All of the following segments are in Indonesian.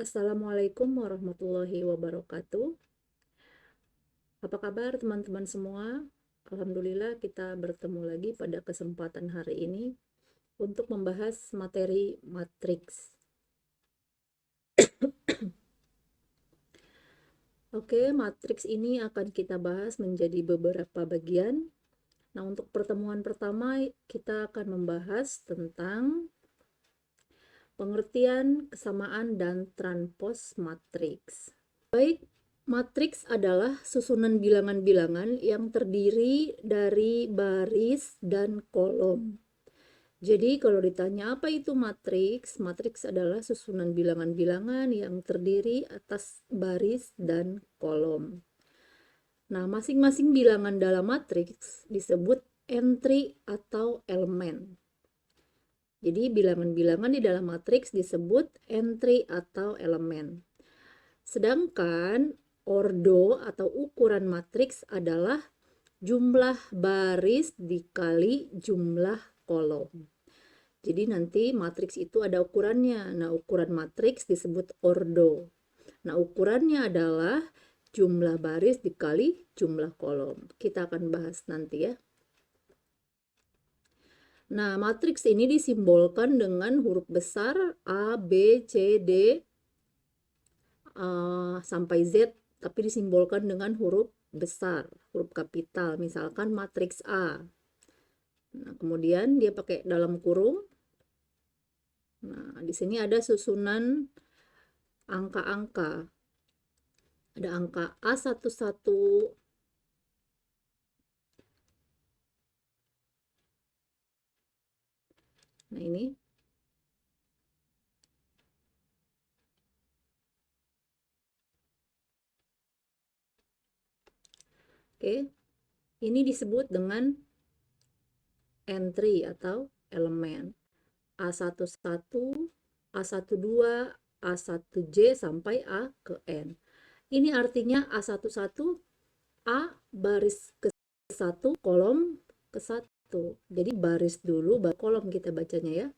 Assalamualaikum warahmatullahi wabarakatuh. Apa kabar teman-teman semua? Alhamdulillah kita bertemu lagi pada kesempatan hari ini untuk membahas materi matriks. Oke, matriks ini akan kita bahas menjadi beberapa bagian. Nah, untuk pertemuan pertama kita akan membahas tentang pengertian, kesamaan, dan transpos matriks. Baik, matriks adalah susunan bilangan-bilangan yang terdiri dari baris dan kolom. Jadi kalau ditanya apa itu matriks, matriks adalah susunan bilangan-bilangan yang terdiri atas baris dan kolom. Nah, masing-masing bilangan dalam matriks disebut entry atau elemen. Jadi bilangan-bilangan di dalam matriks disebut entry atau elemen. Sedangkan ordo atau ukuran matriks adalah jumlah baris dikali jumlah kolom. Jadi nanti matriks itu ada ukurannya. Nah, ukuran matriks disebut ordo. Nah, ukurannya adalah jumlah baris dikali jumlah kolom. Kita akan bahas nanti ya. Nah, matriks ini disimbolkan dengan huruf besar A, B, C, D, sampai Z, tapi disimbolkan dengan huruf besar, huruf kapital, misalkan matriks A. Nah, kemudian dia pakai dalam kurung. Nah, di sini ada susunan angka-angka. Ada angka A11. Nah, ini. Oke. Ini disebut dengan entry atau elemen. A11, A12, A1J sampai A ke N. Ini artinya A11, A baris ke 1, kolom ke 1. Jadi baris dulu, baru kolom kita bacanya ya.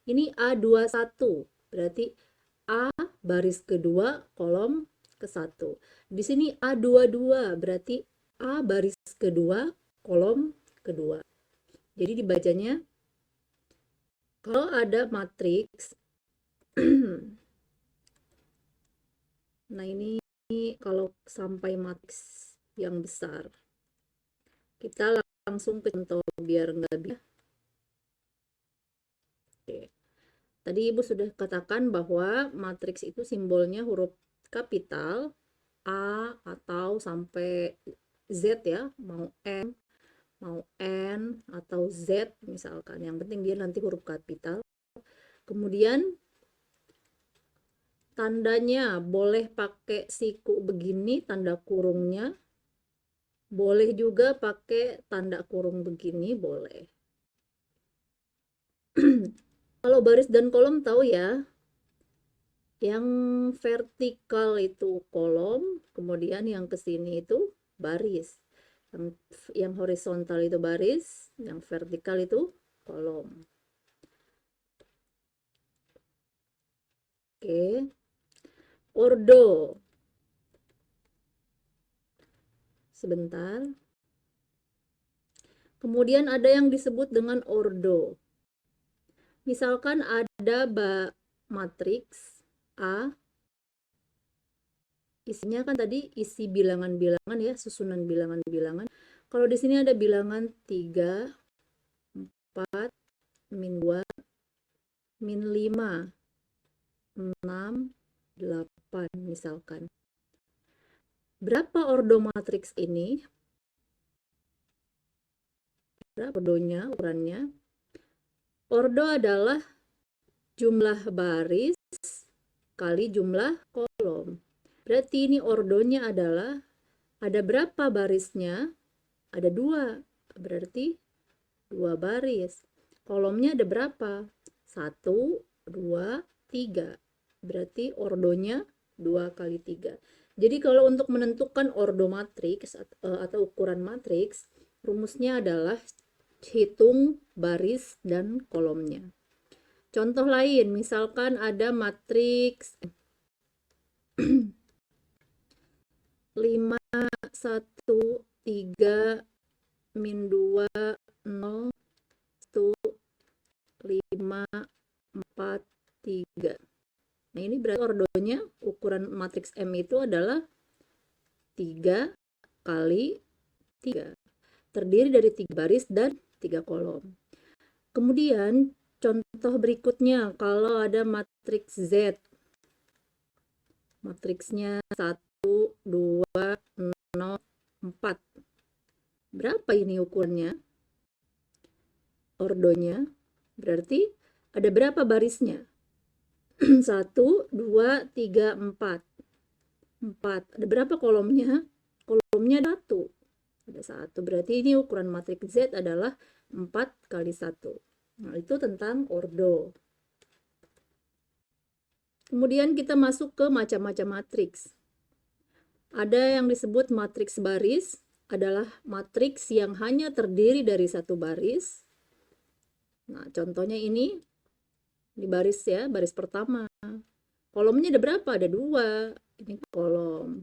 Ini A21, berarti A baris kedua, kolom ke 1. Di sini A22, berarti A baris kedua, kolom kedua. Jadi dibacanya, kalau ada matriks, nah ini kalau sampai matriks yang besar, kita langsung ke contoh biar nggak biar. Oke. Tadi Ibu sudah katakan bahwa matriks itu simbolnya huruf kapital A atau sampai Z ya, mau M, mau N atau Z misalkan. Yang penting dia nanti huruf kapital. Kemudian tandanya boleh pakai siku begini, tanda kurungnya. Boleh juga pakai tanda kurung begini, boleh. Kalau baris dan kolom tahu ya, yang vertikal itu kolom, kemudian yang ke sini itu baris. Yang horizontal itu baris, yang vertikal itu kolom. Oke. Ordo. Sebentar. Kemudian ada yang disebut dengan ordo. Misalkan ada matriks A, isinya kan tadi isi bilangan-bilangan ya, susunan bilangan-bilangan. Kalau di sini ada bilangan 3, 4, min 2, min 5, 6, 8 misalkan. Berapa ordo matriks ini? Berapa ordonya, ukurannya? Ordo adalah jumlah baris kali jumlah kolom. Berarti ini ordonya adalah, ada berapa barisnya? Ada 2, berarti 2 baris. Kolomnya ada berapa? 1, 2, 3. Berarti ordonya 2 kali 3. Jadi kalau untuk menentukan ordo matriks atau ukuran matriks, rumusnya adalah hitung baris dan kolomnya. Contoh lain, misalkan ada matriks 5, 1, 3, min 2, 0, 1, 5, 4, 3. Nah, ini berarti ordonya ukuran matriks M itu adalah 3 kali 3. Terdiri dari 3 baris dan 3 kolom. Kemudian contoh berikutnya, kalau ada matriks Z. Matriksnya 1, 2, 0, 4. Berapa ini ukurannya? Ordonya. Berarti ada berapa barisnya? 1, 2, 3, 4. 4. Ada berapa kolomnya? Kolomnya 1. Ada 1. Berarti ini ukuran matriks Z adalah 4 kali 1. Nah, itu tentang ordo. Kemudian kita masuk ke macam-macam matriks. Ada yang disebut matriks baris, adalah matriks yang hanya terdiri dari satu baris. Nah, contohnya ini di baris ya, baris pertama. Kolomnya ada berapa? Ada 2. Ini kolom.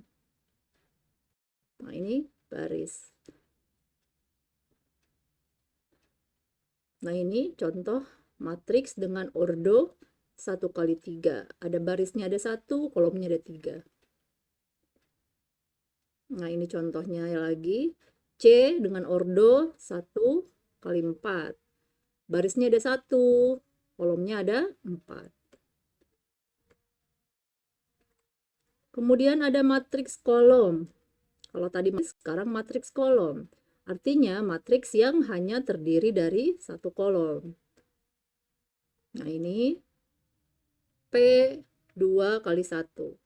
Nah, ini baris. Nah, ini contoh matriks dengan ordo 1 kali 3. Ada barisnya ada 1, kolomnya ada 3. Nah, ini contohnya lagi. C dengan ordo 1 kali 4. Barisnya ada 1, kolomnya ada 4. Kemudian ada matriks kolom. Kalau tadi sekarang matriks kolom. Artinya matriks yang hanya terdiri dari satu kolom. Nah, ini P2 kali 1.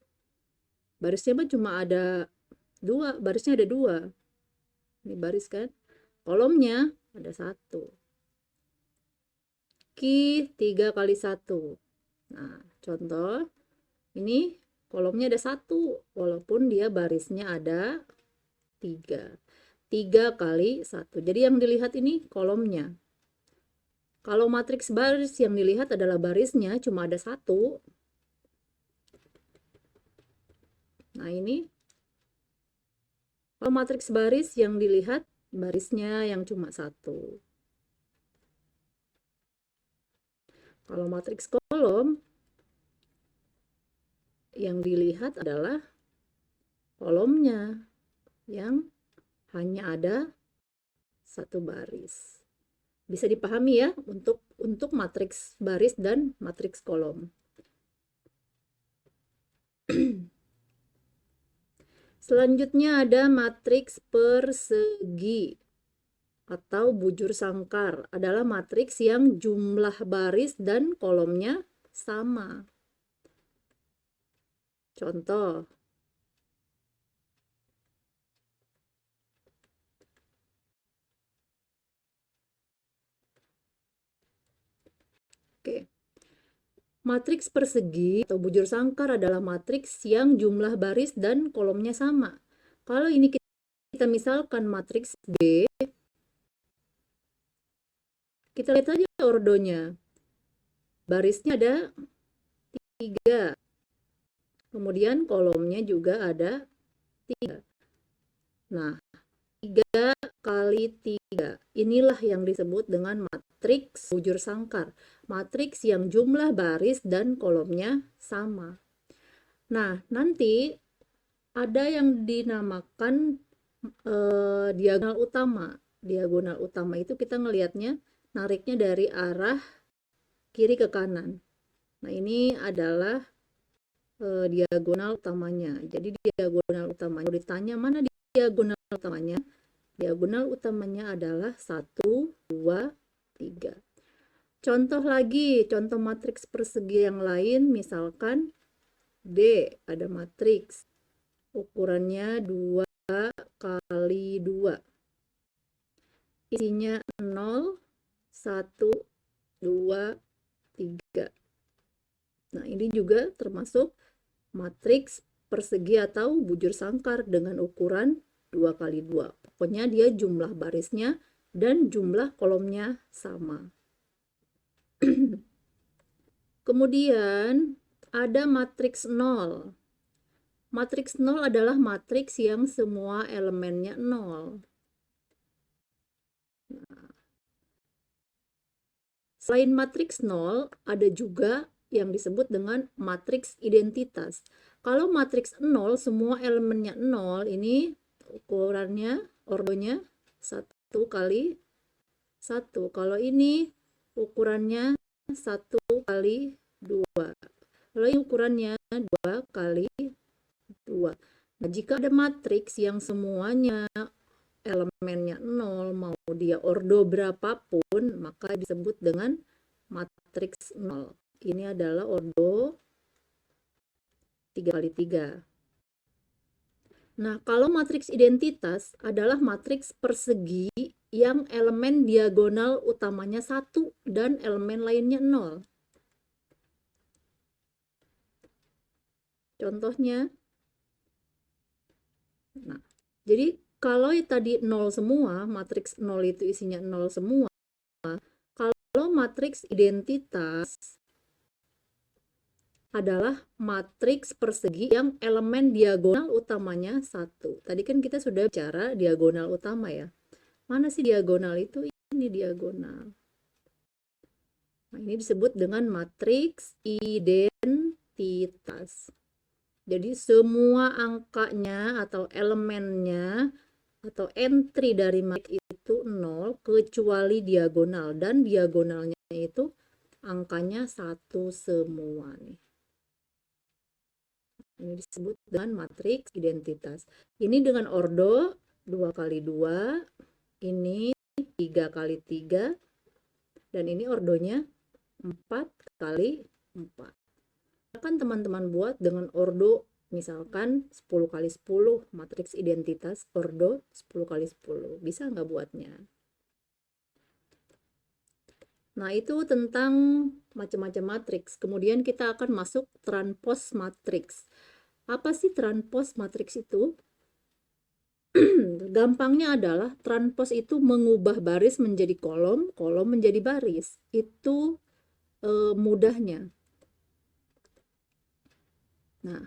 Barisnya cuma ada 2, barisnya ada 2. Ini baris kan? Kolomnya ada 1. Q3 kali 1. Nah, contoh ini kolomnya ada 1, walaupun dia barisnya ada 3. 3 kali 1. Jadi yang dilihat ini kolomnya. Kalau matriks baris yang dilihat adalah barisnya cuma ada 1. Nah, ini kalau matriks baris yang dilihat barisnya yang cuma 1. Kalau matriks kolom yang dilihat adalah kolomnya yang hanya ada satu baris. Bisa dipahami ya untuk matriks baris dan matriks kolom. Selanjutnya ada matriks persegi atau bujur sangkar. Adalah matriks yang jumlah baris dan kolomnya sama. Contoh. Oke. Matriks persegi atau bujur sangkar adalah matriks yang jumlah baris dan kolomnya sama. Kalau ini kita misalkan matriks B, kita lihat aja ordonya. Barisnya ada 3. Kemudian kolomnya juga ada 3. Nah, 3 kali 3. Inilah yang disebut dengan matriks bujur sangkar. Matriks yang jumlah baris dan kolomnya sama. Nah, nanti ada yang dinamakan diagonal utama. Diagonal utama itu kita ngelihatnya nariknya dari arah kiri ke kanan. Nah, ini adalah diagonal utamanya. Jadi diagonal utamanya, kalau ditanya mana diagonal utamanya? Diagonal utamanya adalah 1, 2, 3. Contoh lagi, contoh matriks persegi yang lain, misalkan D, ada matriks ukurannya 2 kali 2. Isinya 0, 1, 2, 3. Nah, ini juga termasuk matriks persegi atau bujur sangkar dengan ukuran 2 kali 2. Pokoknya dia jumlah barisnya dan jumlah kolomnya sama. Kemudian ada matriks 0. Matriks 0 adalah matriks yang semua elemennya 0. Selain matriks 0, ada juga yang disebut dengan matriks identitas. Kalau matriks 0, semua elemennya 0, ini ukurannya, ordonya 1 kali 1. Kalau ini ukurannya 1 kali 2. Kalau ini ukurannya 2 kali 2. Nah, jika ada matriks yang semuanya elemennya 0, mau dia ordo berapapun, maka disebut dengan matriks 0. Ini adalah ordo 3 kali 3. Nah, kalau matriks identitas adalah matriks persegi yang elemen diagonal utamanya 1 dan elemen lainnya 0. Contohnya, nah, jadi kalau tadi 0 semua, matriks 0 itu isinya 0 semua, kalau matriks identitas adalah matriks persegi yang elemen diagonal utamanya 1. Tadi kan kita sudah bicara diagonal utama ya. Mana sih diagonal itu? Ini diagonal. Nah, ini disebut dengan matriks identitas. Jadi semua angkanya atau elemennya atau entry dari matriks itu 0 kecuali diagonal, dan diagonalnya itu angkanya 1 semua nih. Ini disebut dengan matriks identitas. Ini dengan ordo 2 kali 2, ini 3 kali 3, dan ini ordonya 4 kali 4. Kan teman-teman buat dengan ordo misalkan 10 kali 10, matriks identitas ordo 10 kali 10. Bisa nggak buatnya? Nah, itu tentang macam-macam matriks. Kemudian kita akan masuk transpose matriks. Apa sih transpose matriks itu? Gampangnya adalah transpose itu mengubah baris menjadi kolom, kolom menjadi baris. Itu mudahnya. Nah,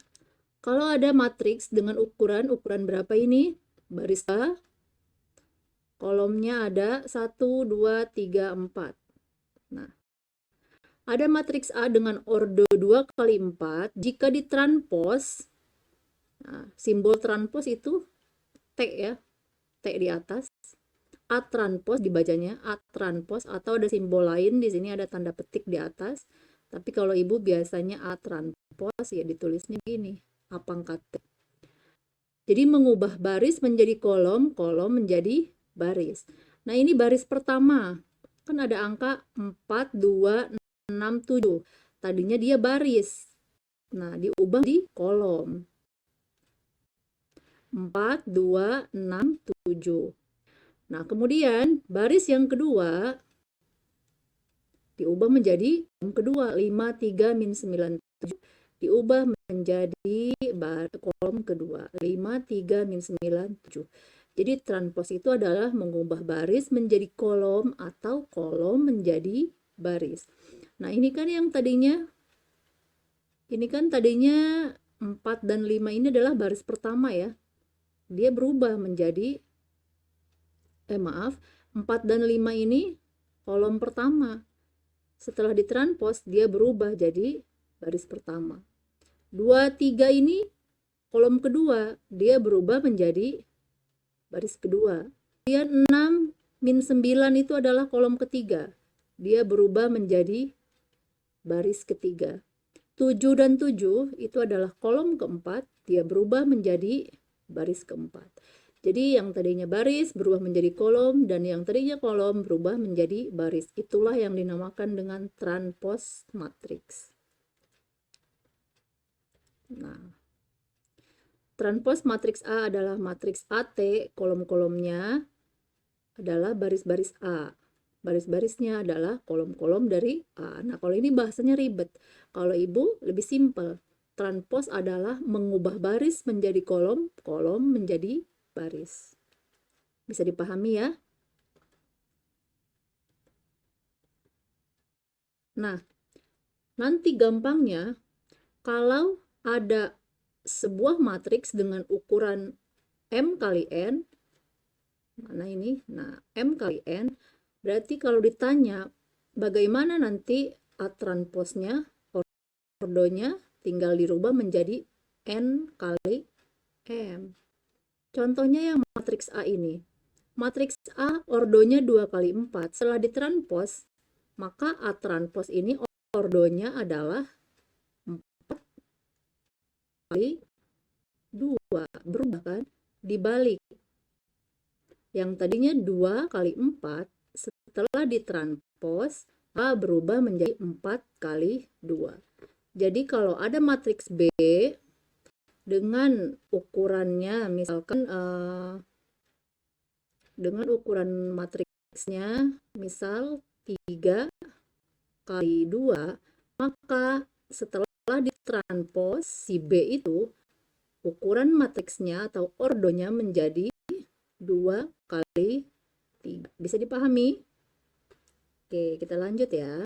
kalau ada matriks dengan ukuran berapa ini? Baris A, kolomnya ada 1, 2, 3, 4. Nah, ada matriks A dengan ordo 2 kali 4, jika ditranspos, nah, simbol transpos itu T ya, T di atas. A transpos dibacanya A transpos, atau ada simbol lain di sini, ada tanda petik di atas. Tapi kalau ibu biasanya A transpos ya ditulisnya gini, A pangkat T. Jadi mengubah baris menjadi kolom, kolom menjadi baris. Nah, ini baris pertama. Kan ada angka 4, 2, 6, 7. Tadinya dia baris. Nah, diubah di kolom. 4, 2, 6, 7. Nah, kemudian baris yang kedua diubah menjadi kolom kedua, 5, 3, min 9, 7. Diubah menjadi kolom kedua, 5, 3, min 9, 7. Jadi transpos itu adalah mengubah baris menjadi kolom atau kolom menjadi baris. Nah, ini kan yang tadinya, 4 dan 5 ini adalah baris pertama ya. Dia berubah menjadi 4 dan 5 ini kolom pertama. Setelah ditranspos, dia berubah jadi baris pertama. 2, 3 ini kolom kedua, dia berubah menjadi baris kedua. Kemudian 6, min 9 itu adalah kolom ketiga. Dia berubah menjadi baris ketiga. 7 dan 7 itu adalah kolom keempat, dia berubah menjadi baris keempat. Jadi yang tadinya baris berubah menjadi kolom, dan yang tadinya kolom berubah menjadi baris. Itulah yang dinamakan dengan transpose matriks. Nah, transpose matriks A adalah matriks AT, kolom-kolomnya adalah baris-baris A. Baris-barisnya adalah kolom-kolom dari A. Nah, kalau ini bahasanya ribet. Kalau ibu lebih simpel. Transpose adalah mengubah baris menjadi kolom, kolom menjadi baris. Bisa dipahami ya? Nah, nanti gampangnya kalau ada sebuah matriks dengan ukuran M kali N, mana ini? Nah, M kali N, berarti kalau ditanya bagaimana nanti A transposnya, ordonya tinggal dirubah menjadi N kali M. Contohnya yang matriks A ini. Matriks A ordonya 2 kali 4. Setelah ditranspos, maka A transpos ini ordonya adalah 4 kali 2. Berubah kan? Dibalik. Yang tadinya 2 kali 4, setelah ditranspos, A berubah menjadi 4 kali 2. Jadi kalau ada matriks B dengan ukurannya, misalkan dengan ukuran matriksnya misal 3 kali 2, maka setelah ditranspos si B itu ukuran matriksnya atau ordonya menjadi 2 kali 3. Bisa dipahami? Oke, kita lanjut ya.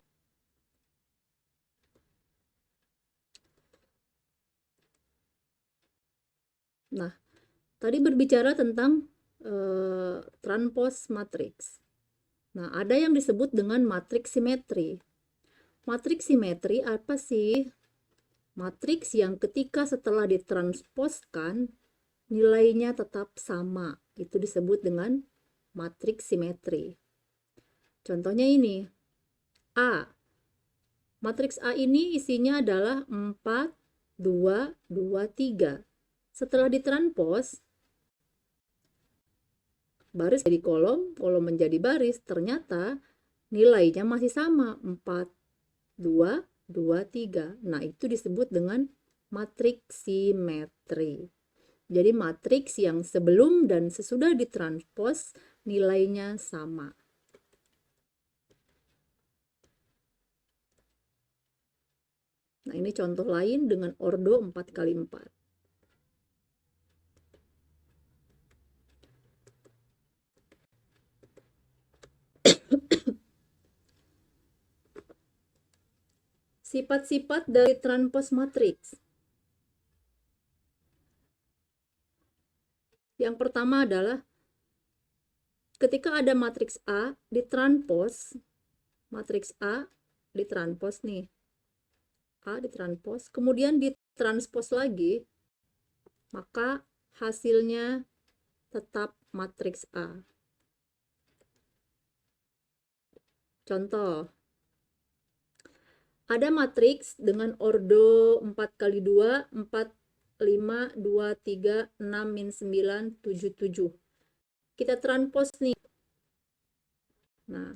Nah, tadi berbicara tentang transpos matriks. Nah, ada yang disebut dengan matriks simetri. Matriks simetri apa sih? Matriks yang ketika setelah ditransposkan nilainya tetap sama. Itu disebut dengan matriks simetri. Contohnya ini. A. Matriks A ini isinya adalah 4, 2, 2, 3. Setelah ditranspos, baris jadi kolom, kolom menjadi baris, ternyata nilainya masih sama, 4, 2, 2, 3. Nah, itu disebut dengan matriks simetri. Jadi matriks yang sebelum dan sesudah ditranspos nilainya sama. Nah, ini contoh lain dengan ordo 4 kali 4. Sifat-sifat dari transpos matriks. Yang pertama adalah ketika ada matriks A ditranspos, matriks A ditranspos nih. A ditranspos, kemudian ditranspos lagi, maka hasilnya tetap matriks A. Contoh, ada matriks dengan ordo 4 kali 2, 4, 5, 2, 3, 6, min 9, 7, 7. Kita transpos nih. Nah,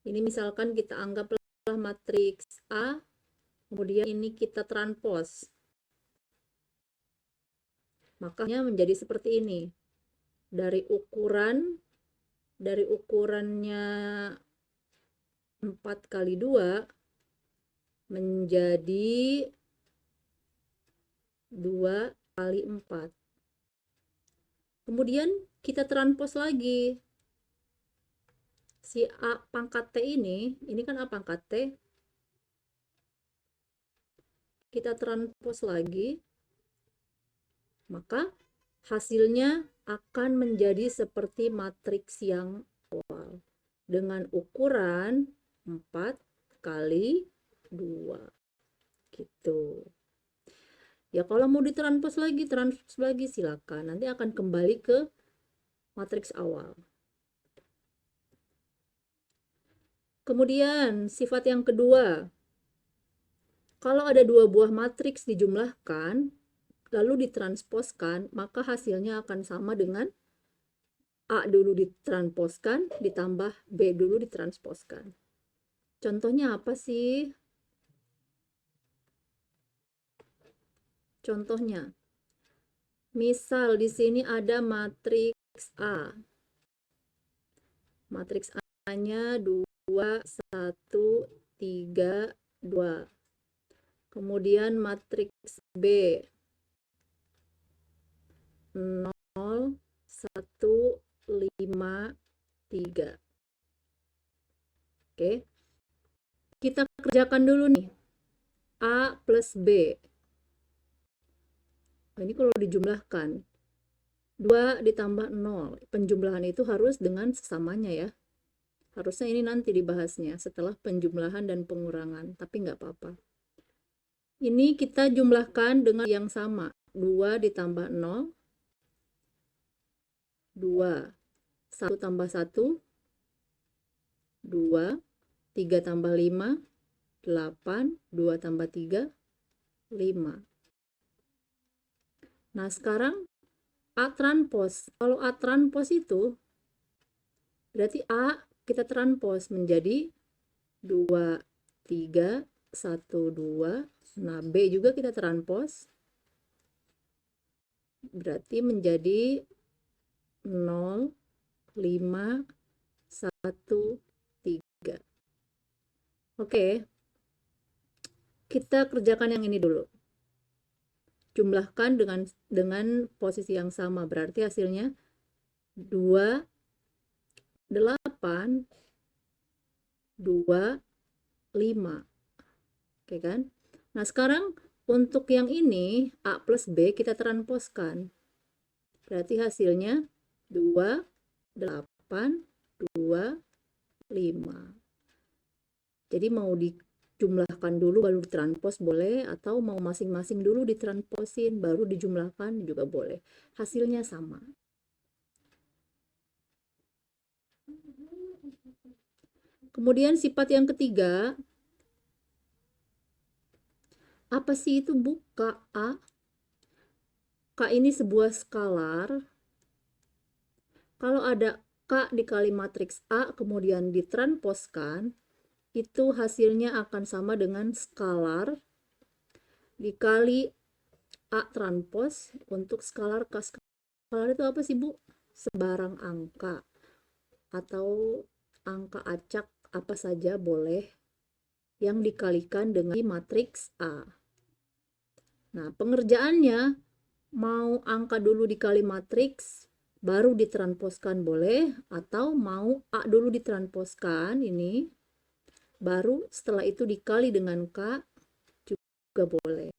ini misalkan kita anggaplah matriks A, kemudian ini kita transpos. Makanya menjadi seperti ini. Dari ukurannya 4 kali 2 menjadi 2 kali 4. Kemudian kita transpos lagi. Si A pangkat T ini kan A pangkat T. Kita transpos lagi. Maka hasilnya akan menjadi seperti matriks yang awal. Dengan ukuran 4 kali 2 gitu ya. Kalau mau ditranspos lagi silakan, nanti akan kembali ke matriks awal. Kemudian sifat yang kedua, kalau ada dua buah matriks dijumlahkan lalu ditransposkan, maka hasilnya akan sama dengan A dulu ditransposkan ditambah B dulu ditransposkan. Contohnya apa sih? Contohnya, misal di sini ada matriks A. Matriks A-nya 2, 1, 3, 2. Kemudian matriks B 0, 1, 5, 3. Oke. Kita kerjakan dulu nih. A plus B. Ini kalau dijumlahkan, 2 ditambah 0, penjumlahan itu harus dengan sesamanya ya. Harusnya ini nanti dibahasnya setelah penjumlahan dan pengurangan, tapi nggak apa-apa. Ini kita jumlahkan dengan yang sama, 2 ditambah 0, 2, 1 tambah 1, 2, 3 tambah 5, 8, 2 tambah 3, 5. Nah, sekarang A transpos. Kalau A transpos itu, berarti A kita transpos menjadi 2, 3, 1, 2. Nah, B juga kita transpos. Berarti menjadi 0, 5, 1, 3. Oke. Kita kerjakan yang ini dulu. Jumlahkan dengan posisi yang sama, berarti hasilnya 2, 8, 2, 5. Oke kan? Nah, sekarang untuk yang ini A plus B kita transposkan. Berarti hasilnya 2, 8, 2, 5. Jadi mau dijumlahkan dulu baru ditranspos boleh, atau mau masing-masing dulu ditransposin baru dijumlahkan juga boleh. Hasilnya sama. Kemudian sifat yang ketiga, apa sih itu Bu? KA. K ini sebuah skalar. Kalau ada K dikali matriks A kemudian ditransposkan, itu hasilnya akan sama dengan skalar dikali A transpos untuk skalar K. Skalar itu apa sih Bu? Sebarang angka atau angka acak apa saja boleh yang dikalikan dengan matriks A. Nah, pengerjaannya mau angka dulu dikali matriks baru ditransposkan boleh, atau mau A dulu ditransposkan ini baru setelah itu dikali dengan K juga boleh.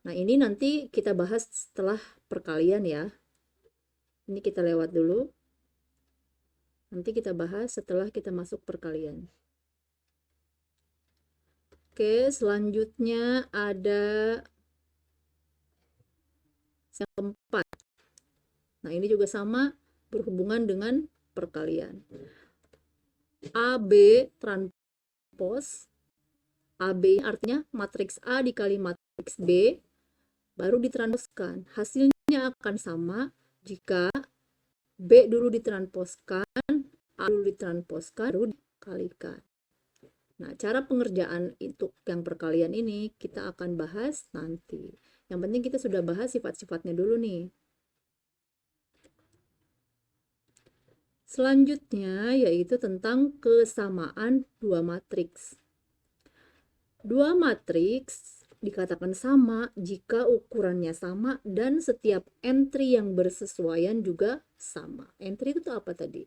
Nah, ini nanti kita bahas setelah perkalian ya. Ini kita lewat dulu. Nanti kita bahas setelah kita masuk perkalian. Oke, selanjutnya ada yang keempat. Nah, ini juga sama berhubungan dengan perkalian. AB transpos. AB artinya matriks A dikali matriks B baru ditransposkan. Hasilnya akan sama jika B dulu ditransposkan, A dulu ditransposkan, baru dikalikan. Nah, cara pengerjaan untuk yang perkalian ini kita akan bahas nanti. Yang penting kita sudah bahas sifat-sifatnya dulu nih. Selanjutnya yaitu tentang kesamaan dua matriks. Dua matriks dikatakan sama jika ukurannya sama dan setiap entry yang bersesuaian juga sama. Entry itu apa tadi?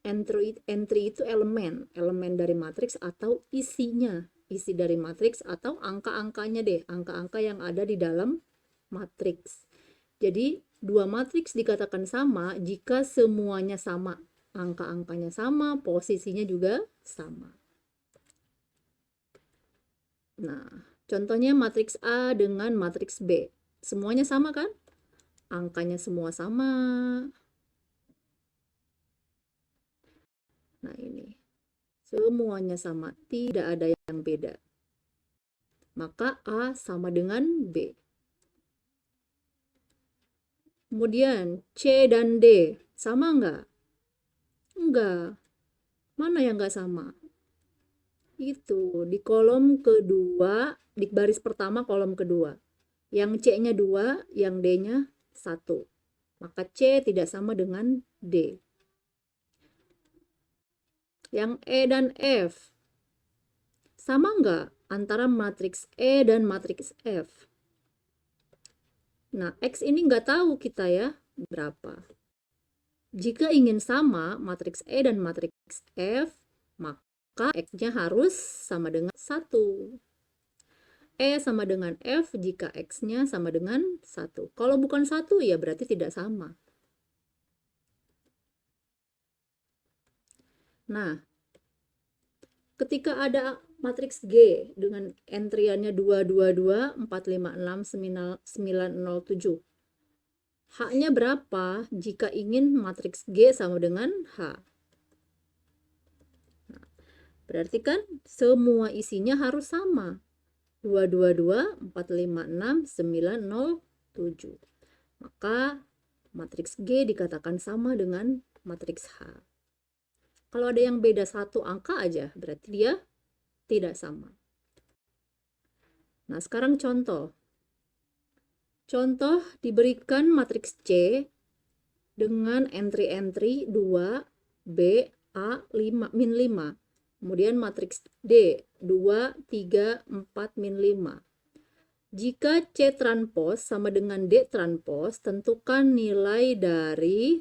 Entry itu elemen dari matriks atau isinya. Isi dari matriks atau angka-angkanya deh, angka-angka yang ada di dalam matriks. Jadi, dua matriks dikatakan sama jika semuanya sama. Angka-angkanya sama, posisinya juga sama. Nah, contohnya matriks A dengan matriks B. Semuanya sama kan? Angkanya semua sama. Nah, ini. Semuanya sama, tidak ada yang beda. Maka A sama dengan B. Kemudian C dan D, sama enggak? Enggak. Mana yang enggak sama? Itu, di kolom kedua, di baris pertama kolom kedua. Yang C-nya 2, yang D-nya 1. Maka C tidak sama dengan D. Yang E dan F, sama enggak antara matriks E dan matriks F? Nah, X ini enggak tahu kita ya, berapa. Jika ingin sama matriks E dan matriks F, maka X-nya harus sama dengan 1. E sama dengan F jika X-nya sama dengan 1. Kalau bukan 1 ya berarti tidak sama. Nah, ketika ada matriks G dengan entriannya 222, 456, 907. H-nya berapa jika ingin matriks G sama dengan H? Nah, berarti kan semua isinya harus sama. 222, 456, 907. Maka matriks G dikatakan sama dengan matriks H. Kalau ada yang beda satu angka aja, berarti dia tidak sama. Nah, sekarang contoh. Contoh diberikan matriks C dengan entry-entry 2, B, A, 5, min 5. Kemudian matriks D, 2, 3, 4, min 5. Jika C transpos sama dengan D transpos, tentukan nilai dari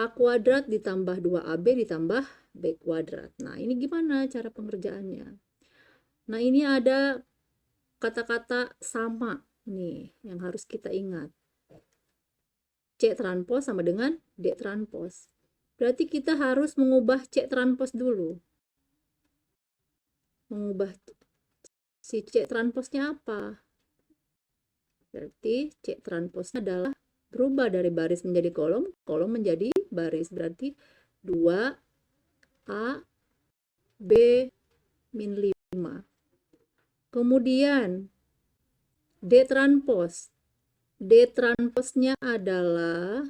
A kuadrat ditambah 2AB ditambah B kuadrat. Nah, ini gimana cara pengerjaannya? Nah, ini ada kata-kata sama nih yang harus kita ingat. C transpos sama dengan D transpos. Berarti kita harus mengubah C transpos dulu. Mengubah si C transposnya apa? Berarti C transposnya adalah berubah dari baris menjadi kolom, kolom menjadi baris. Berarti 2 A B min 5. Kemudian D transpos. D transposnya adalah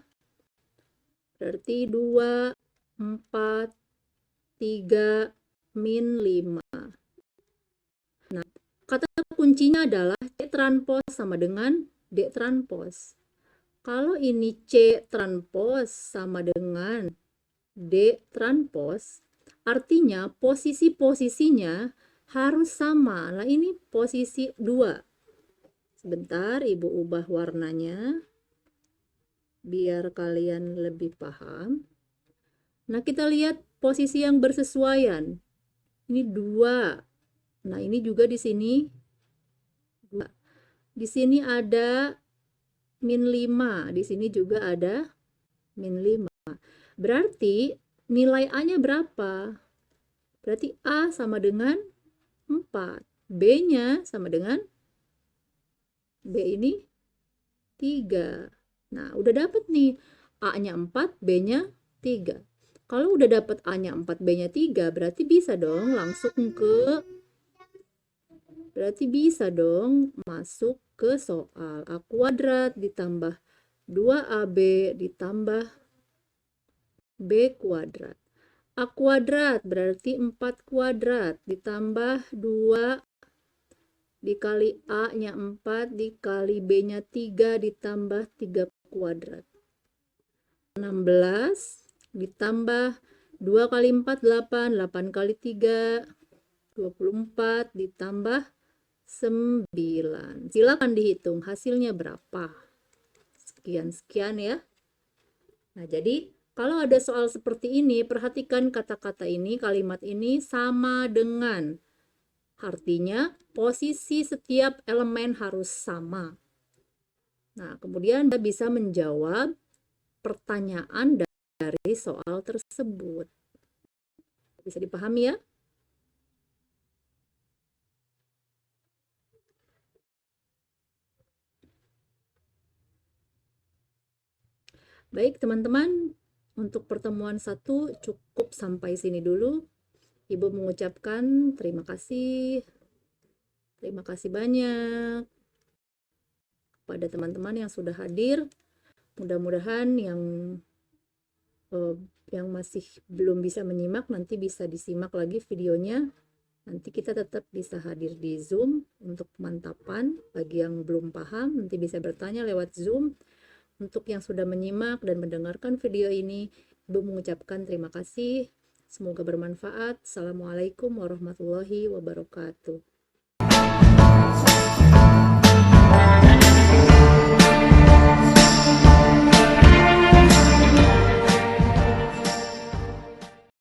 berarti 2, 4, 3, min 5. Nah, kata kuncinya adalah C transpos sama dengan D transpos. Kalau ini C transpos sama dengan D transpos, artinya posisi-posisinya harus sama. Nah, ini posisi 2. Sebentar, Ibu ubah warnanya biar kalian lebih paham. Nah, kita lihat posisi yang bersesuaian. Ini 2. Nah, ini juga di sini 2. Di sini ada min 5. Di sini juga ada min 5. Berarti nilai A-nya berapa? Berarti A sama dengan 4. B-nya sama dengan B ini 3. Nah, udah dapet nih. A-nya 4, B-nya 3. Kalau udah dapet A-nya 4, B-nya 3, berarti bisa dong masuk ke soal A kuadrat ditambah 2AB ditambah B kuadrat. A kuadrat berarti 4 kuadrat ditambah 2 dikali A-nya 4 dikali B-nya 3 ditambah 3 kuadrat. 16 ditambah 2 kali 4, 8. 8 kali 3, 24 ditambah 9. Silakan dihitung hasilnya berapa. Sekian-sekian ya. Nah, jadi kalau ada soal seperti ini, perhatikan kata-kata ini, kalimat ini sama dengan. Artinya, posisi setiap elemen harus sama. Nah, kemudian Anda bisa menjawab pertanyaan dari soal tersebut. Bisa dipahami ya? Baik, teman-teman, untuk pertemuan 1 cukup sampai sini dulu. Ibu mengucapkan terima kasih. Terima kasih banyak kepada teman-teman yang sudah hadir. Mudah-mudahan yang masih belum bisa menyimak nanti bisa disimak lagi videonya. Nanti kita tetap bisa hadir di Zoom untuk pemantapan. Bagi yang belum paham nanti bisa bertanya lewat Zoom. Untuk yang sudah menyimak dan mendengarkan video ini, Ibu mengucapkan terima kasih. Semoga bermanfaat. Assalamualaikum warahmatullahi wabarakatuh.